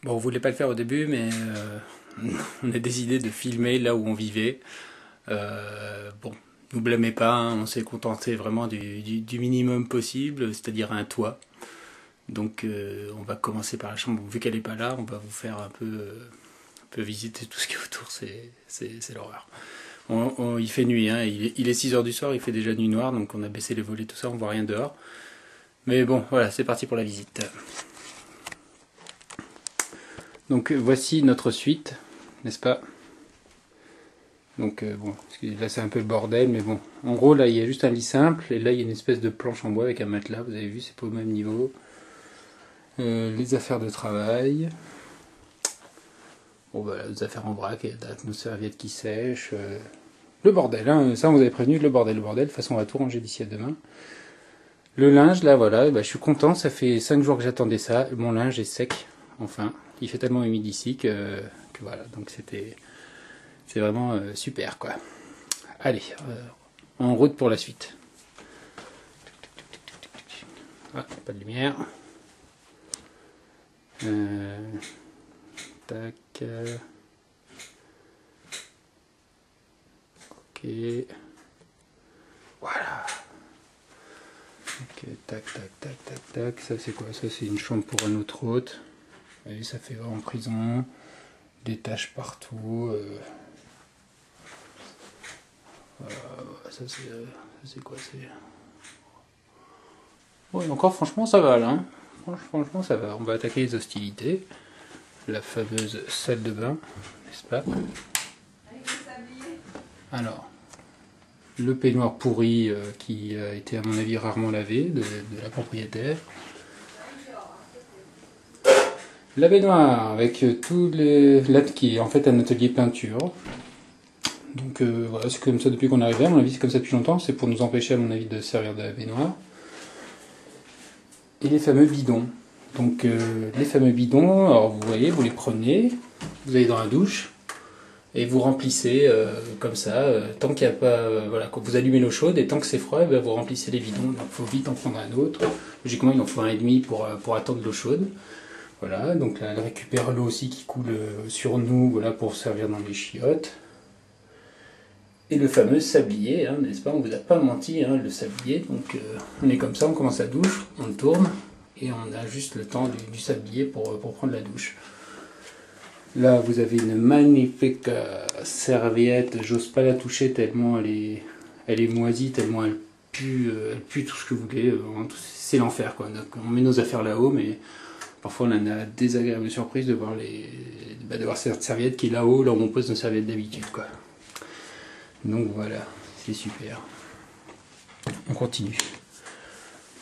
Bon, on voulait pas le faire au début, mais on a décidé de filmer là où on vivait. Bon, nous blâmez pas, hein, on s'est contenté vraiment du minimum possible, c'est-à-dire un toit. Donc on va commencer par la chambre. Vu qu'elle est pas là, on va vous faire un peu visiter tout ce qui est autour. C'est l'horreur. Il fait nuit, hein, il est 6 heures du soir, il fait déjà nuit noire, donc on a baissé les volets, tout ça, on voit rien dehors. Mais bon, voilà, c'est parti pour la visite. Donc voici notre suite, n'est-ce pas? Donc bon, là c'est un peu le bordel, mais bon. En gros, là il y a juste un lit simple, et là il y a une espèce de planche en bois avec un matelas, vous avez vu, c'est pas au même niveau. Les affaires de travail. Bon voilà, les affaires en vrac, et nos serviettes qui sèchent. Le bordel, hein, ça on vous avait prévenu, le bordel. De toute façon on va tout ranger d'ici à demain. Le linge, là voilà, bah, je suis content, ça fait 5 jours que j'attendais ça, mon linge est sec, enfin. Il fait tellement humide ici que voilà, donc c'est vraiment super quoi. Allez, en route pour la suite. Ah, pas de lumière. Tac. Ok. Voilà. Ok, tac, tac, tac, tac, tac. Ça c'est quoi? Ça c'est une chambre pour un autre hôte. Et ça fait en prison. Des taches partout. Ça c'est quoi? C'est. Ouais, encore franchement ça va là. Hein. Franchement ça va. On va attaquer les hostilités. La fameuse salle de bain, n'est-ce pas? Alors, le peignoir pourri qui a été à mon avis rarement lavé de la propriétaire. La baignoire avec tous les lattes qui est en fait un atelier peinture. Donc voilà, c'est comme ça depuis qu'on est arrivé, à mon avis c'est comme ça depuis longtemps, c'est pour nous empêcher à mon avis de servir de la baignoire. Et les fameux bidons. Donc les fameux bidons, alors vous voyez, vous les prenez, vous allez dans la douche, et vous remplissez comme ça, tant qu'il n'y a pas, voilà, quand vous allumez l'eau chaude, et tant que c'est froid, ben, vous remplissez les bidons, donc il faut vite en prendre un autre. Logiquement il en faut un et demi pour attendre l'eau chaude. Voilà, donc là elle récupère l'eau aussi qui coule sur nous, voilà, pour servir dans les chiottes. Et le fameux sablier, hein, n'est-ce pas? On vous a pas menti, hein, le sablier. Donc on est comme ça, on commence la douche, on le tourne, et on a juste le temps du sablier pour prendre la douche. Là, vous avez une magnifique serviette. J'ose pas la toucher tellement elle est moisie, tellement elle pue tout ce que vous voulez. C'est l'enfer, quoi. Donc, on met nos affaires là-haut, mais parfois on a des agréables surprises de voir de voir cette serviette qui est là-haut, là où on pose nos serviettes d'habitude, quoi. Donc voilà, c'est super. On continue.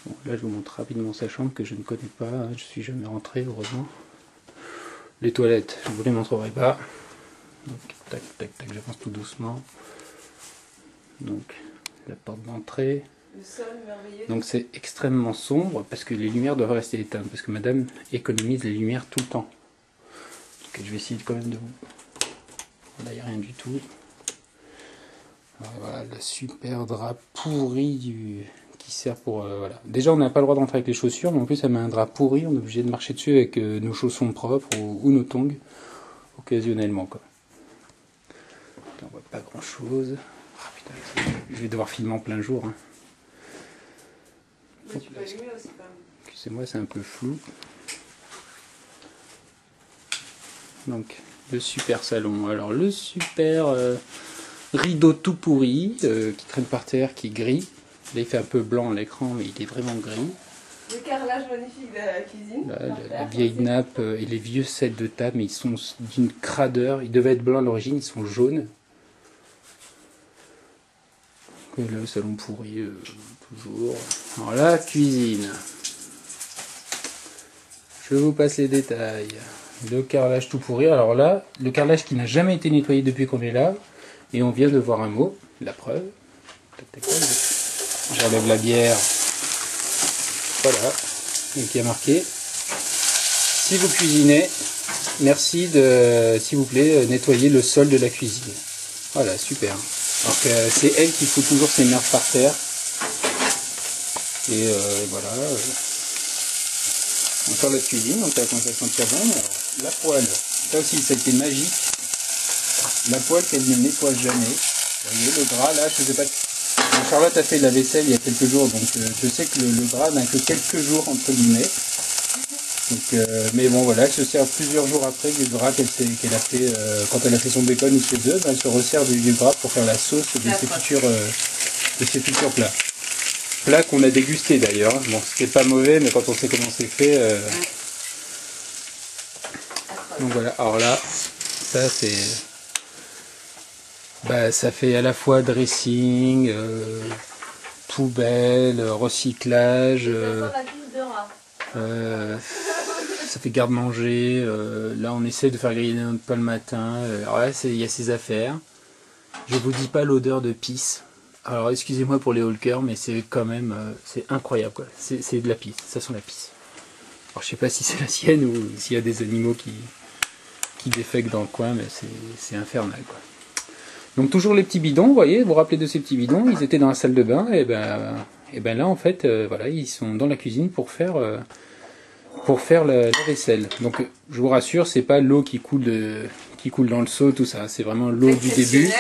Bon, là, je vous montre rapidement sa chambre que je ne connais pas. Hein, je suis jamais rentré, heureusement. Les toilettes, je ne vous les montrerai pas. Donc, tac, tac, tac, j'avance tout doucement. Donc, la porte d'entrée. Le sol merveilleux. Donc, c'est extrêmement sombre parce que les lumières doivent rester éteintes. Parce que madame économise les lumières tout le temps. Donc, je vais essayer quand même de vous. Là, il n'y a rien du tout. Alors, voilà, le super drap pourri qui sert pour. Voilà. Déjà, on n'a pas le droit d'entrer avec les chaussures, mais en plus, ça met un drap pourri. On est obligé de marcher dessus avec nos chaussons propres ou nos tongs, occasionnellement, quoi. Là, on voit pas grand chose. Ah, putain, je vais devoir filmer en plein jour. Hein. Mais tu peux allumer aussi quand même. Excusez-moi, c'est un peu flou. Donc, le super salon. Alors, le super rideau tout pourri qui traîne par terre, qui est gris. Là, il fait un peu blanc à l'écran, mais il est vraiment gris. Le carrelage magnifique de la cuisine. Là, la vieille nappe et les vieux sets de table, mais ils sont d'une cradeur. Ils devaient être blancs à l'origine, ils sont jaunes. Et là, le salon pourri, toujours. Alors, la cuisine. Je vous passe les détails. Le carrelage tout pourri. Alors là, le carrelage qui n'a jamais été nettoyé depuis qu'on est là. Et on vient de voir un mot, la preuve. J'enlève la bière. Voilà. Donc il y a marqué. Si vous cuisinez, merci de, s'il vous plaît, nettoyer le sol de la cuisine. Voilà, super. Alors que c'est elle qui fout toujours ses merdes par terre. Et voilà. Encore la cuisine, donc ça commence à sentir bon. Alors, la poêle, ça aussi ça a été magique. La poêle qu'elle ne nettoie jamais. Vous voyez le drap là, je sais pas. Charlotte a fait la vaisselle il y a quelques jours, donc je sais que le drap n'a que quelques jours entre guillemets. Donc, mais bon voilà, elle se sert plusieurs jours après du drap qu'elle a fait quand elle a fait son bacon ou ses œufs, elle se resserre du drap pour faire la sauce de ses futurs plats. Plats qu'on a dégusté d'ailleurs. Bon, c'était pas mauvais, mais quand on sait comment c'est fait. Donc voilà, alors là, ça c'est. Bah, ça fait à la fois dressing, poubelle, recyclage. Ça fait garde-manger. Là, on essaie de faire griller notre pain le matin. Alors là, il y a ces affaires. Je vous dis pas l'odeur de pisse. Alors, excusez-moi pour les walkers, mais c'est quand même, c'est incroyable, quoi. C'est de la pisse. Ça sent la pisse. Alors, je sais pas si c'est la sienne ou s'il y a des animaux qui défèquent dans le coin, mais c'est infernal, quoi. Donc toujours les petits bidons, vous voyez, vous vous rappelez de ces petits bidons, ils étaient dans la salle de bain, et ben là en fait, voilà, ils sont dans la cuisine pour faire la vaisselle. Donc je vous rassure, c'est pas l'eau qui coule dans le seau, tout ça, c'est vraiment l'eau du début.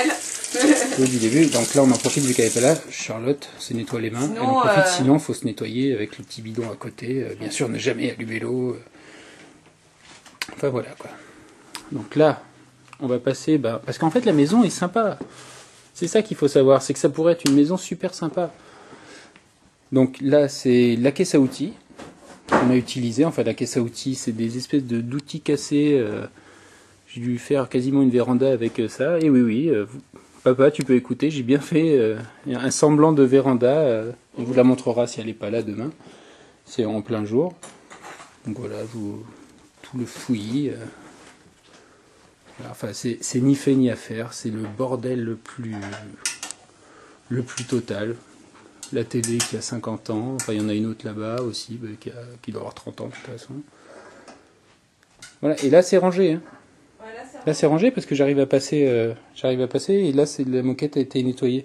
L'eau du début. Donc là on en profite vu qu'elle n'est pas là, Charlotte se nettoie les mains, sinon, elle en profite, sinon il faut se nettoyer avec le petit bidon à côté, bien sûr ne jamais allumer l'eau. Enfin voilà quoi. Donc là, on va passer, parce qu'en fait la maison est sympa. C'est ça qu'il faut savoir, c'est que ça pourrait être une maison super sympa. Donc là c'est la caisse à outils qu'on a utilisée. Enfin la caisse à outils c'est des espèces d'outils cassés. J'ai dû faire quasiment une véranda avec ça. Et oui, papa tu peux écouter, j'ai bien fait un semblant de véranda. On vous la montrera si elle n'est pas là demain. C'est en plein jour. Donc voilà, tout le fouillis. Enfin, c'est ni fait ni à faire, c'est le bordel le plus total. La télé qui a 50 ans, enfin il y en a une autre là-bas aussi, qui doit avoir 30 ans de toute façon. Voilà, et là c'est rangé. Hein. Ouais, là c'est rangé parce que j'arrive à passer, et là la moquette a été nettoyée.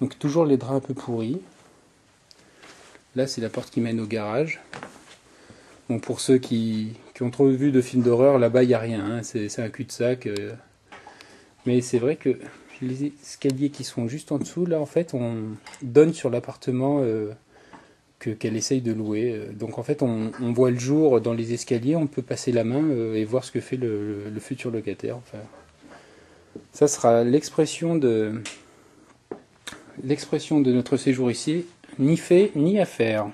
Donc toujours les draps un peu pourris. Là c'est la porte qui mène au garage. Bon, pour ceux qui ont trop vu de films d'horreur, là-bas il n'y a rien, hein. C'est un cul-de-sac. Mais c'est vrai que les escaliers qui sont juste en dessous, là en fait on donne sur l'appartement qu'elle essaye de louer. Donc en fait on voit le jour dans les escaliers, on peut passer la main et voir ce que fait le futur locataire. Enfin, ça sera l'expression de notre séjour ici, ni fait ni à faire.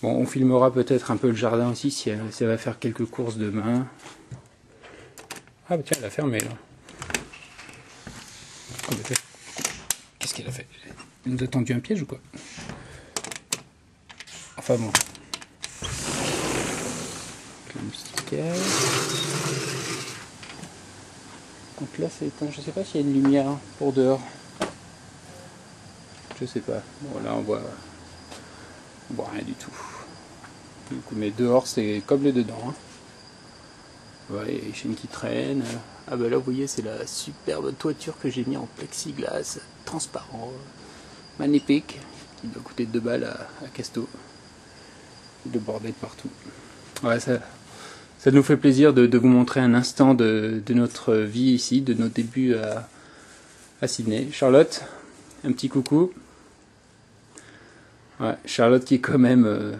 Bon, on filmera peut-être un peu le jardin aussi si elle va faire quelques courses demain. Ah bah tiens, elle a fermé là. Qu'est-ce qu'elle a fait? Elle nous a tendu un piège ou quoi? Enfin bon. Donc là c'est éteint. Je sais pas s'il y a une lumière pour dehors. Je sais pas. Bon là on voit rien du tout. Du coup, mais dehors c'est comme le dedans. Hein. Ouais, les chaînes qui traînent. Ah bah là vous voyez c'est la superbe toiture que j'ai mis en plexiglas transparent, magnifique, qui doit coûter 2 balles à Casto. Le bordel partout. Ouais, ça nous fait plaisir de vous montrer un instant de notre vie ici, de nos débuts à Sydney. Charlotte, un petit coucou. Ouais, Charlotte qui est quand même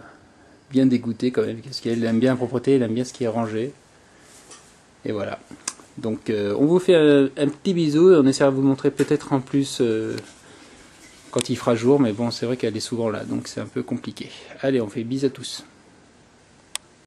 bien dégoûtée quand même, parce qu'elle aime bien la propreté, elle aime bien ce qui est rangé. Et voilà. Donc on vous fait un petit bisou et on essaiera de vous montrer peut-être en plus quand il fera jour, mais bon c'est vrai qu'elle est souvent là, donc c'est un peu compliqué. Allez, on fait bis à tous.